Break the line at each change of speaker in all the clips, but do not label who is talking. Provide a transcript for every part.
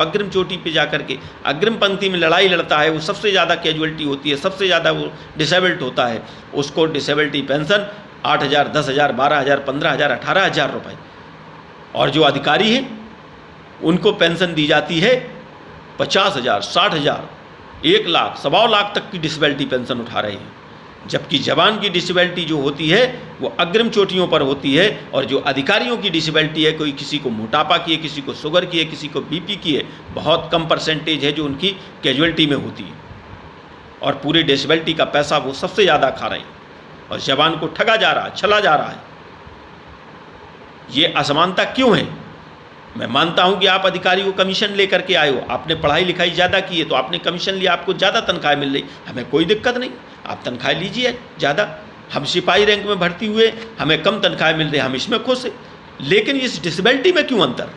अग्रिम चोटी पे जाकर के अग्रिम पंक्ति में लड़ाई लड़ता है, वो सबसे ज़्यादा कैजुअलिटी होती है, सबसे ज़्यादा वो डिसेबल्ड होता है, उसको डिसेबिलिटी पेंशन 8,000, 10,000, 12,000, 15,000, 18,000 रुपये। और जो अधिकारी हैं उनको पेंशन दी जाती है 50,000, 60,000, 1 लाख, 1.25 लाख तक की डिसेबिलिटी पेंशन उठा रहे हैं। जबकि जवान की डिसेबिलिटी जो होती है वो अग्रिम चोटियों पर होती है, और जो अधिकारियों की डिसेबिलिटी है, कोई किसी को मोटापा की है, किसी को शुगर की है, किसी को बीपी की है, बहुत कम परसेंटेज है जो उनकी कैजुअलिटी में होती है, और पूरे डिसेबिलिटी का पैसा वो सबसे ज़्यादा खा रहे हैं, और जवान को ठगा जा रहा है, छला जा रहा है। ये असमानता क्यों है? मैं मानता हूं कि आप अधिकारी को कमीशन लेकर के आए हो, आपने पढ़ाई लिखाई ज़्यादा की है तो आपने कमीशन लिया, आपको ज़्यादा तनख्वाह मिल रही, हमें कोई दिक्कत नहीं, आप तनख्वाह लीजिए ज़्यादा। हम सिपाही रैंक में भर्ती हुए, हमें कम तनख्वाह मिल रही, हम इसमें खुश हैं। लेकिन इस डिसेबिलिटी में क्यों अंतर?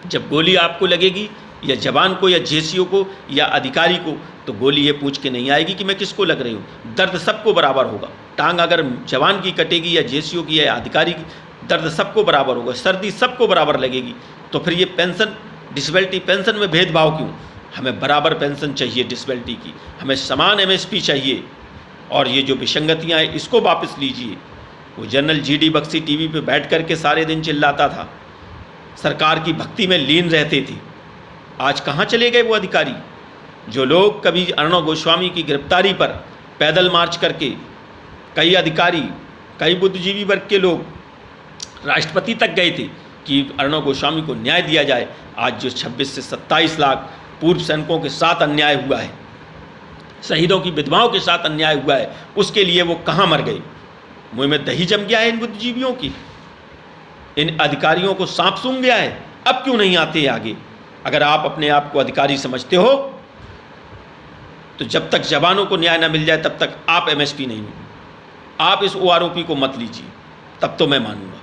जब गोली आपको लगेगी, या जवान को, या जेसीओ को, या अधिकारी को, तो गोली ये पूछ के नहीं आएगी कि मैं किसको लग रही हूँ। दर्द सबको बराबर होगा। टांग अगर जवान की कटेगी, या जेसीओ की, या अधिकारी की, दर्द सबको बराबर होगा, सर्दी सबको बराबर लगेगी। तो फिर ये पेंशन, डिसेबिलिटी पेंशन में भेदभाव क्यों? हमें बराबर पेंशन चाहिए डिसेबिलिटी की, हमें समान एमएसपी चाहिए, और ये जो विसंगतियाँ हैं इसको वापस लीजिए। वो जनरल जीडी बख्शी टीवी पे बैठ कर के सारे दिन चिल्लाता था, सरकार की भक्ति में लीन रहते थे। आज कहाँ चले गए वो अधिकारी? जो लोग कभी अर्णव गोस्वामी की गिरफ्तारी पर पैदल मार्च करके, कई अधिकारी, कई बुद्धिजीवी वर्ग के लोग राष्ट्रपति तक गए थे कि अर्णव गोस्वामी को न्याय दिया जाए, आज जो 26 से 27 लाख पूर्व सैनिकों के साथ अन्याय हुआ है, शहीदों की विधवाओं के साथ अन्याय हुआ है, उसके लिए वो कहाँ मर गए? मुँह में दही जम गया है इन बुद्धिजीवियों की, इन अधिकारियों को सांप सूंघ गया है। अब क्यों नहीं आते आगे? अगर आप अपने आप को अधिकारी समझते हो तो जब तक जवानों को न्याय न मिल जाए तब तक आप एमएसपी नहीं हो। आप इस ओआरओपी को मत लीजिए, तब तो मैं मानूंगा,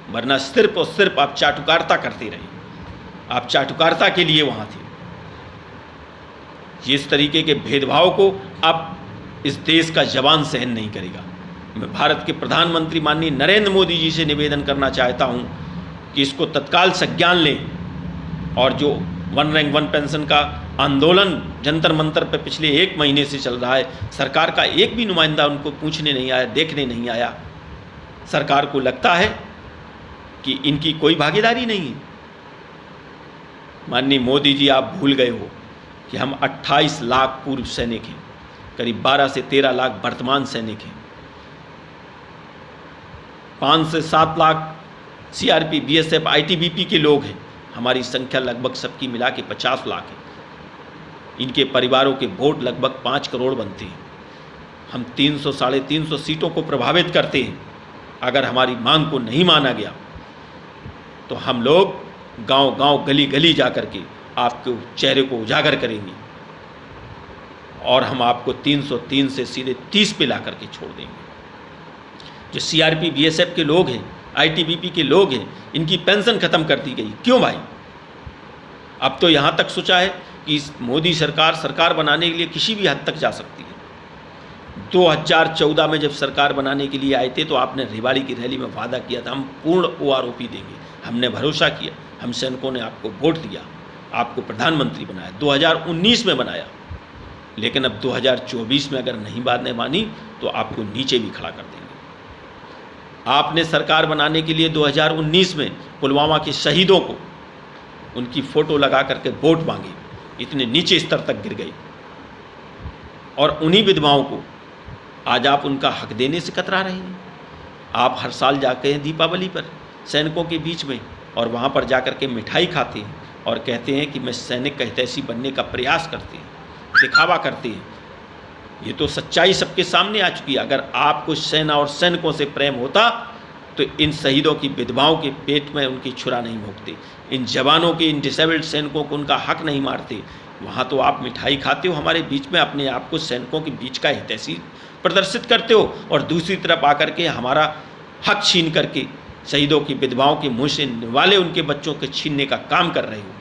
वरना सिर्फ और सिर्फ आप चाटुकारिता करते रहे। आप चाटुकारिता के लिए वहाँ थे। इस तरीके के भेदभाव को अब इस देश का जवान सहन नहीं करेगा। मैं भारत के प्रधानमंत्री माननीय नरेंद्र मोदी जी से निवेदन करना चाहता हूँ कि इसको तत्काल संज्ञान लें, और जो 1 रैंक 1 पेंशन का आंदोलन जंतर मंतर पर पिछले 1 महीने से चल रहा है, सरकार का एक भी नुमाइंदा उनको पूछने नहीं आया, देखने नहीं आया। सरकार को लगता है कि इनकी कोई भागीदारी नहीं है। माननीय मोदी जी, आप भूल गए हो कि हम 28 लाख पूर्व सैनिक हैं, करीब 12 से 13 लाख वर्तमान सैनिक हैं, 5 से 7 लाख सीआरपी, बीएसएफ, आईटीबीपी के लोग हैं। हमारी संख्या लगभग सबकी मिला के 50 लाख है। इनके परिवारों के वोट लगभग 5 करोड़ बनते हैं। हम 300, 350 सीटों को प्रभावित करते हैं। अगर हमारी मांग को नहीं माना गया तो हम लोग गांव-गांव, गली-गली जा कर के आपके चेहरे को उजागर करेंगे, और हम आपको 303 से सीधे 30 पे ला करके छोड़ देंगे। जो सीआरपी, बीएसएफ के लोग हैं, आईटीबीपी के लोग हैं, इनकी पेंशन खत्म कर दी गई। क्यों भाई? अब तो यहाँ तक सोचा है कि इस मोदी सरकार बनाने के लिए किसी भी हद तक जा सकती है। 2014 में जब सरकार बनाने के लिए आए थे तो आपने रेवाड़ी की रैली में वादा किया था, हम पूर्ण ओआरओपी देंगे। हमने भरोसा किया, हम सैनिकों ने आपको वोट दिया, आपको प्रधानमंत्री बनाया, 2019 में बनाया। लेकिन अब 2024 में अगर नहीं बात नहीं मानी तो आपको नीचे भी खड़ा कर देंगे। आपने सरकार बनाने के लिए 2019 में पुलवामा के शहीदों को, उनकी फ़ोटो लगा करके वोट मांगे, इतने नीचे स्तर तक गिर गई। और उन्हीं विधवाओं को आज आप उनका हक देने से कतरा रहे हैं। आप हर साल जाते हैं दीपावली पर सैनिकों के बीच में, और वहाँ पर जाकर के मिठाई खाते हैं और कहते हैं कि मैं सैनिक का हितैषी बनने का प्रयास करते हैं, दिखावा करते हैं। ये तो सच्चाई सबके सामने आ चुकी है। अगर आपको सेना और सैनिकों से प्रेम होता तो इन शहीदों की विधवाओं के पेट में उनकी छुरा नहीं भोंकते, इन जवानों के, इन डिसेबल्ड सैनिकों को उनका हक नहीं मारते। वहाँ तो आप मिठाई खाते हो, हमारे बीच में अपने आप को सैनिकों के बीच का हितैषी प्रदर्शित करते हो, और दूसरी तरफ आकर के हमारा हक छीन करके शहीदों की विधवाओं के मुँह से निवाले उनके बच्चों के छीनने का काम कर रहे हो।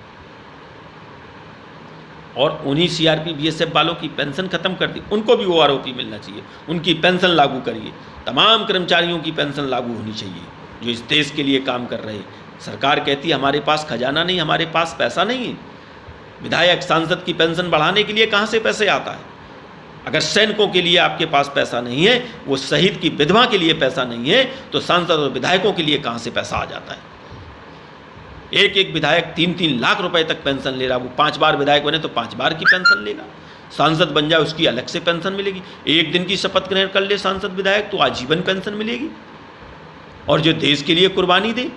और उन्हीं सीआरपी, बीएसएफ वालों की पेंशन खत्म कर दी, उनको भी ओआरओपी मिलना चाहिए, उनकी पेंशन लागू करिए। तमाम कर्मचारियों की पेंशन लागू होनी चाहिए जो इस देश के लिए काम कर रहे हैं। सरकार कहती है हमारे पास खजाना नहीं, हमारे पास पैसा नहीं है। विधायक सांसद की पेंशन बढ़ाने के लिए कहाँ से पैसे आता है? अगर सैनिकों के लिए आपके पास पैसा नहीं है, वो शहीद की विधवा के लिए पैसा नहीं है, तो सांसद और विधायकों के लिए कहाँ से पैसा आ जाता है? एक एक विधायक 3-3 लाख रुपए तक पेंशन ले रहा। वो 5 बार विधायक बने तो 5 बार की पेंशन लेगा। सांसद बन जाए उसकी अलग से पेंशन मिलेगी। एक दिन की शपथ ग्रहण कर ले सांसद विधायक तो आजीवन पेंशन मिलेगी। और जो देश के लिए कुर्बानी दे,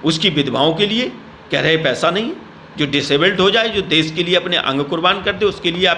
उसकी विधवाओं के लिए कह रहे पैसा नहीं है। जो डिसेबल्ड हो जाए, जो देश के लिए अपने अंग कुर्बान कर दे, उसके लिए आप